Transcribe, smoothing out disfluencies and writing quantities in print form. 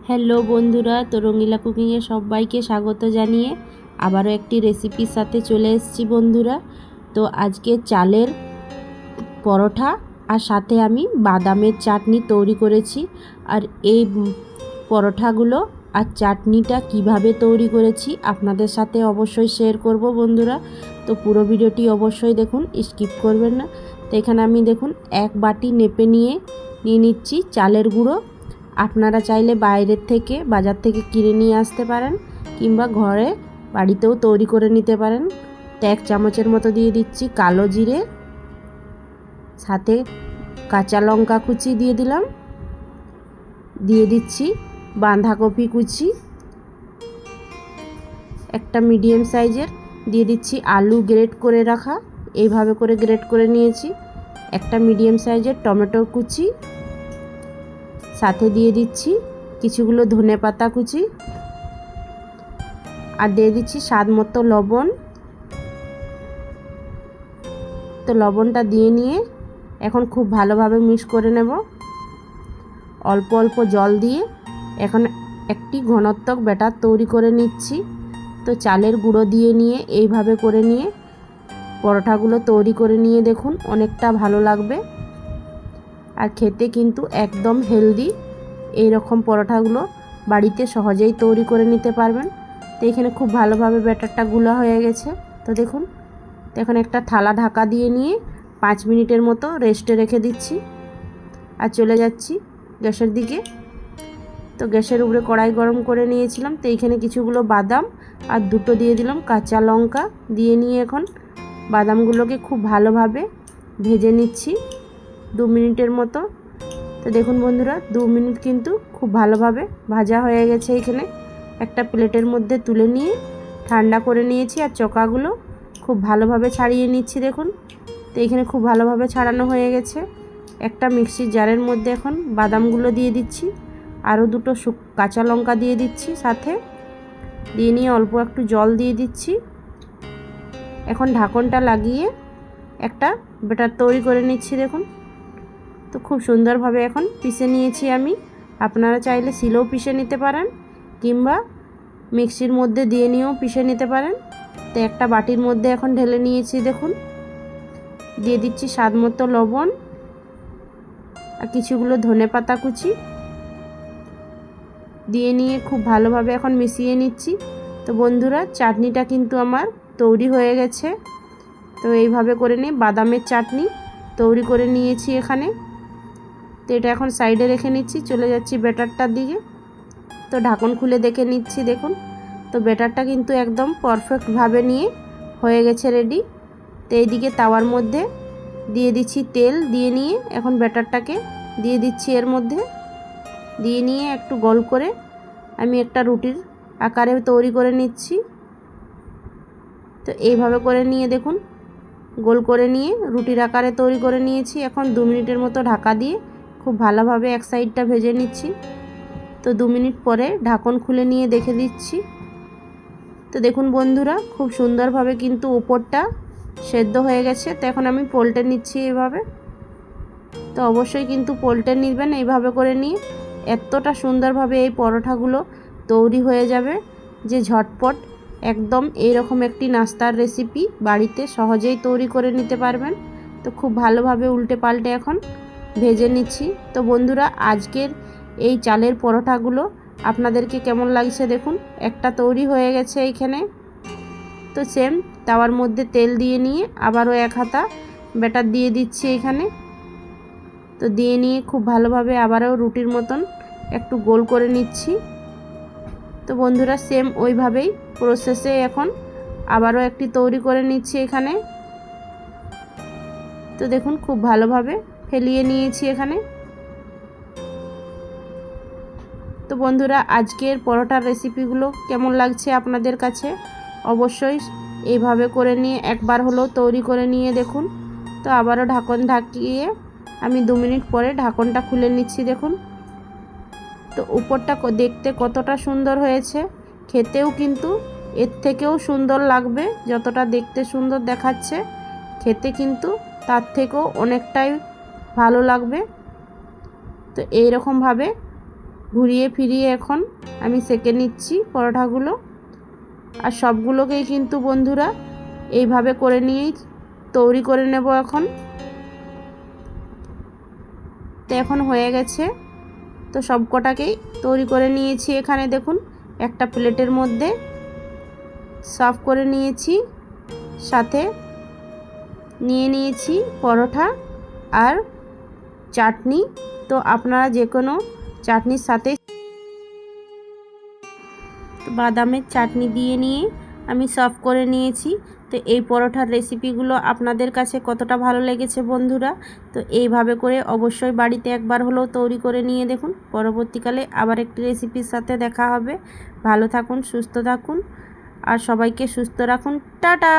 Hello বন্ধুরা, তো রঙিলা কুকিংয়ে সবাইকে স্বাগত জানিয়ে আবারও একটি রেসিপির সাথে চলে এসেছি বন্ধুরা। তো আজকে চালের পরোটা আর সাথে আমি বাদামের চাটনি তৈরি করেছি। আর এই পরোটাগুলো আর চাটনিটা কিভাবে তৈরি করেছি আপনাদের সাথে অবশ্যই শেয়ার করব বন্ধুরা। তো পুরো ভিডিওটি অবশ্যই দেখুন, স্কিপ করবেন না। তো এখানে আমি দেখুন এক বাটি নেপে নিয়ে নিচ্ছি চালের গুঁড়ো। আপনারা চাইলে বাইরের থেকে বাজার থেকে কিনে নিয়ে আসতে পারেন কিংবা ঘরে বাড়িতেও তৈরি করে নিতে পারেন। তো 1 চামচের মতো দিয়ে দিচ্ছি কালো জিরে, সাথে কাঁচা লঙ্কা কুচি দিয়ে দিলাম, দিয়ে দিচ্ছি বাঁধাকপি কুচি একটা মিডিয়াম সাইজের, দিয়ে দিচ্ছি আলু গ্রেট করে রাখা, এইভাবে করে গ্রেট করে নিয়েছি, একটা মিডিয়াম সাইজের টমেটো কুচি, সাথে দিয়ে দিচ্ছি কিছুগুলো ধনেপাতা কুচি, আর দিয়ে দিচ্ছি স্বাদ মতো লবণ। তো লবণটা দিয়ে নিয়ে এখন খুব ভালোভাবে মিক্স করে নেব অল্প অল্প জল দিয়ে। এখন একটি ঘনত্বক ব্যাটার তৈরি করে নিচ্ছি। তো চালের গুঁড়ো দিয়ে নিয়ে এইভাবে করে নিয়ে পরোটাগুলো তৈরি করে নিয়ে দেখুন অনেকটা ভালো লাগবে, আর খেতে কিন্তু একদম হেলদি। এই রকম পরোটাগুলো বাড়িতে সহজেই তৈরি করে নিতে পারবেন। তো এখানে খুব ভালোভাবে ব্যাটারটা গুলা হয়ে গেছে। তো দেখুন, তো এখন একটা থালা ঢাকা দিয়ে নিয়ে 5 মিনিটের মতো রেস্টে রেখে দিচ্ছি। আর চলে যাচ্ছি গ্যাসের দিকে। তো গ্যাসের উপরে কড়াই গরম করে নিয়েছিলাম। তো এইখানে কিছুগুলো বাদাম আর দুটো দিয়ে দিলাম কাঁচা লঙ্কা দিয়ে নিয়ে এখন বাদামগুলোকে খুব ভালোভাবে ভেজে নিচ্ছি 2 মিনিটের মতো। তো দেখুন বন্ধুরা, 2 মিনিট কিন্তু খুব ভালোভাবে ভাজা হয়ে গেছে। এখানে একটা প্লেটের মধ্যে তুলে নিয়ে ঠান্ডা করে নিয়েছি, আর চোকাগুলো খুব ভালোভাবে ছাড়িয়ে নিচ্ছি দেখুন। তো এখানে খুব ভালোভাবে ছাড়ানো হয়ে গেছে। একটা মিক্সির জারের মধ্যে এখন বাদামগুলো দিয়ে দিচ্ছি, আরও দুটো কাঁচা লঙ্কা দিয়ে দিচ্ছি, সাথে দিয়ে নিয়ে অল্প একটু জল দিয়ে দিচ্ছি। এখন ঢাকনটা লাগিয়ে একটা ব্যাটার তৈরি করে নিচ্ছি দেখুন। তো খুব সুন্দরভাবে এখন পিষে নিয়েছি আমি। আপনারা চাইলে শিলেও পিষে নিতে পারেন কিংবা মিক্সির মধ্যে দিয়ে নিয়েও পিষে নিতে পারেন। তো একটা বাটির মধ্যে এখন ঢেলে নিয়েছি দেখুন, দিয়ে দিচ্ছি স্বাদ মতো লবণ আর কিছুগুলো ধনেপাতা কুচি দিয়ে নিয়ে খুব ভালোভাবে এখন মিশিয়ে নিচ্ছি। তো বন্ধুরা, চাটনিটা কিন্তু আমার তৈরি হয়ে গেছে। তো এইভাবে করে নিয়ে বাদামের চাটনি তৈরি করে নিয়েছি এখানে। তো এটা এখন সাইডে রেখে নিচ্ছি, চলে যাচ্ছি ব্যাটারটার দিকে। তো ঢাকন খুলে দেখে নিচ্ছি দেখুন। তো ব্যাটারটা কিন্তু একদম পারফেক্টভাবে নিয়ে হয়ে গেছে রেডি। তো এইদিকে তাওয়ার মধ্যে দিয়ে দিচ্ছি তেল, দিয়ে নিয়ে এখন ব্যাটারটাকে দিয়ে দিচ্ছি এর মধ্যে, দিয়ে নিয়ে একটু গোল করে আমি একটা রুটির আকারে তৈরি করে নিচ্ছি। তো এইভাবে করে নিয়ে দেখুন গোল করে নিয়ে রুটির আকারে তৈরি করে নিয়েছি। এখন 2 মিনিটের মতো ঢাকা দিয়ে খুব ভালোভাবে এক সাইডটা ভেজে নিচ্ছি। তো 2 মিনিট পরে ঢাকন খুলে নিয়ে দেখে দিচ্ছি। তো দেখুন বন্ধুরা, খুব সুন্দরভাবে কিন্তু উপরটা সেদ্ধ হয়ে গেছে। তো এখন আমি পলটে নিচ্ছি এইভাবে। তো অবশ্যই কিন্তু পলটে নেবেন এইভাবে করে নিয়ে। এতটা সুন্দরভাবে এই পরোটাগুলো তৈরি হয়ে যাবে যে ঝটপট একদম এইরকম একটি নাস্তার রেসিপি বাড়িতে সহজেই তৈরি করে নিতে পারবেন। তো খুব ভালোভাবে উল্টে পাল্টে এখন ভেজে নিচ্ছি। তো বন্ধুরা, আজকের এই চালের পরোটাগুলো আপনাদেরকে কেমন লাগছে দেখুন। একটা তৈরি হয়ে গেছে এইখানে। তো সেম তাওয়ার মধ্যে তেল দিয়ে নিয়ে আবারও এক হাতা ব্যাটার দিয়ে দিচ্ছি এখানে। তো দিয়ে নিয়ে খুব ভালোভাবে আবারও রুটির মতন একটু গোল করে নিচ্ছি। তো বন্ধুরা, সেম ওইভাবেই প্রসেসে এখন আবারও একটি তৈরি করে নিচ্ছি এখানে। তো দেখুন খুব ভালোভাবে ফেলিয়ে নিয়েছি এখানে। তো বন্ধুরা, আজকের পরোটার রেসিপিগুলো কেমন লাগছে আপনাদের কাছে অবশ্যই এইভাবে করে নিয়ে একবার হলেও তৈরি করে নিয়ে দেখুন। তো আবারও ঢাকন ঢাকিয়ে আমি 2 মিনিট পরে ঢাকনটা খুলে নিচ্ছি দেখুন। তো উপরটা দেখতে কতটা সুন্দর হয়েছে, খেতেও কিন্তু এর থেকেও সুন্দর লাগবে। যতটা দেখতে সুন্দর দেখাচ্ছে, খেতে কিন্তু তার থেকেও অনেকটাই ভালো লাগবে। তো এইরকমভাবে ঘুরিয়ে ফিরিয়ে এখন আমি সেঁকে নিচ্ছি পরোটাগুলো। আর সবগুলোকেই কিন্তু বন্ধুরা এইভাবে করে নিয়েই তৈরি করে নেব এখন। তো এখন হয়ে গেছে, তো সব কটাকেই তৈরি করে নিয়েছি। এখানে দেখুন একটা প্লেটের মধ্যে সার্ভ করে নিয়েছি, সাথে নিয়ে নিয়েছি পরোটা আর চাটনি। তো আপনারা যে কোনো চাটনির সাথে বাদামের চাটনি দিয়ে নিয়ে আমি সার্ভ করে নিয়েছি। তো এই পরোটার রেসিপিগুলো আপনাদের কাছে কতটা ভালো লেগেছে বন্ধুরা, তো এইভাবে করে অবশ্যই বাড়িতে একবার হলেও তৈরি করে নিয়ে দেখুন। পরবর্তীকালে আবার একটি রেসিপির সাথে দেখা হবে। ভালো থাকুন, সুস্থ থাকুন আর সবাইকে সুস্থ রাখুন। টাটা।